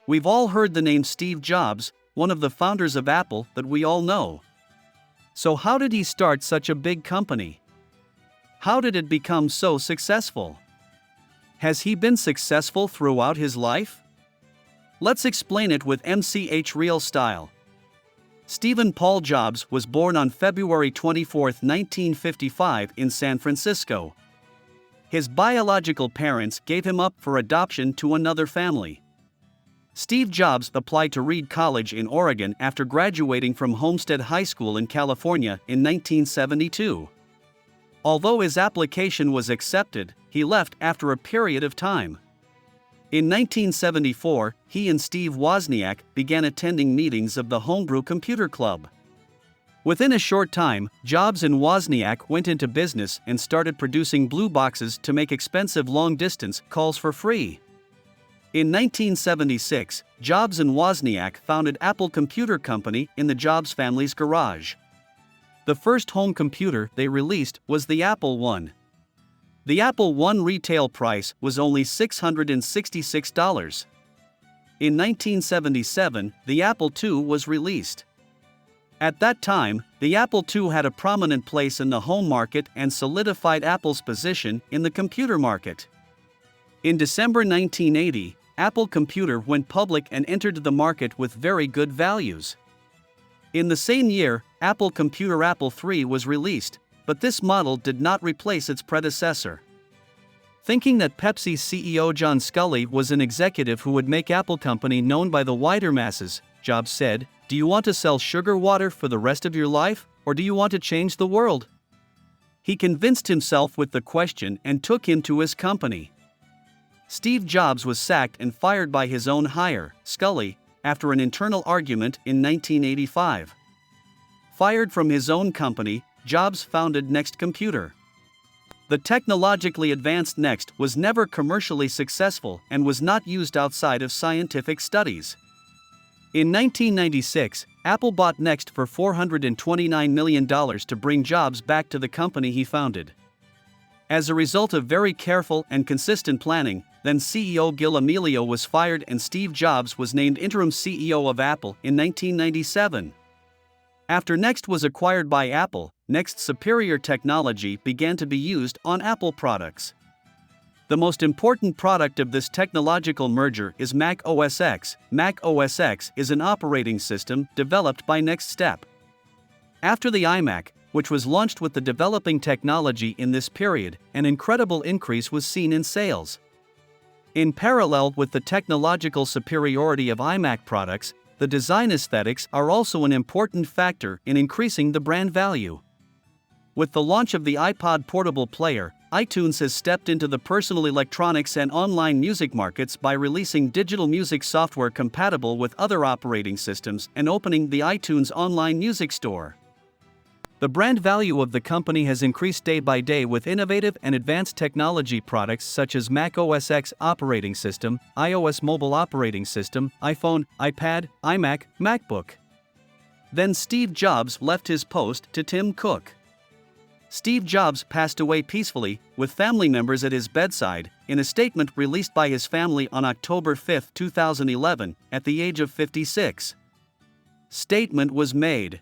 We've all heard the name Steve Jobs, one of the founders of Apple that we all know. So how did he start such a big company? How did it become so successful? Has he been successful throughout his life? Let's explain it with MchReal style. Stephen Paul Jobs was born on February 24, 1955 in San Francisco. His biological parents gave him up for adoption to another family. Steve Jobs applied to Reed College in Oregon after graduating from Homestead High School in California in 1972. Although his application was accepted, he left after a period of time. In 1974, he and Steve Wozniak began attending meetings of the Homebrew Computer Club. Within a short time, Jobs and Wozniak went into business and started producing blue boxes to make expensive long-distance calls for free. In 1976, Jobs and Wozniak founded Apple Computer Company in the Jobs family's garage. The first home computer they released was the Apple I. The Apple I retail price was only $666. In 1977, the Apple II was released. At that time, the Apple II had a prominent place in the home market and solidified Apple's position in the computer market. In December 1980, Apple Computer went public and entered the market with very good values. In the same year, Apple Computer Apple III was released, but this model did not replace its predecessor. Thinking that Pepsi's CEO John Sculley was an executive who would make Apple Company known by the wider masses, Jobs said, "Do you want to sell sugar water for the rest of your life, or do you want to change the world?" He convinced himself with the question and took him to his company. Steve Jobs was sacked and fired by his own hire, Sculley, after an internal argument in 1985. Fired from his own company, Jobs founded Next Computer. The technologically advanced Next was never commercially successful and was not used outside of scientific studies. In 1996, Apple bought Next for $429 million to bring Jobs back to the company he founded. As a result of very careful and consistent planning, then CEO Gil Amelio was fired and Steve Jobs was named interim CEO of Apple in 1997. After Next was acquired by Apple, Next's superior technology began to be used on Apple products. The most important product of this technological merger is Mac OS X. Mac OS X is an operating system developed by NextStep. After the iMac, which was launched with the developing technology in this period, an incredible increase was seen in sales. In parallel with the technological superiority of iMac products, the design aesthetics are also an important factor in increasing the brand value. With the launch of the iPod portable player, iTunes has stepped into the personal electronics and online music markets by releasing digital music software compatible with other operating systems and opening the iTunes online music store. The brand value of the company has increased day by day with innovative and advanced technology products such as Mac OS X operating system, iOS mobile operating system, iPhone, iPad, iMac, MacBook. Then Steve Jobs left his post to Tim Cook. Steve Jobs passed away peacefully, with family members at his bedside, in a statement released by his family on October 5, 2011, at the age of 56. Statement was made.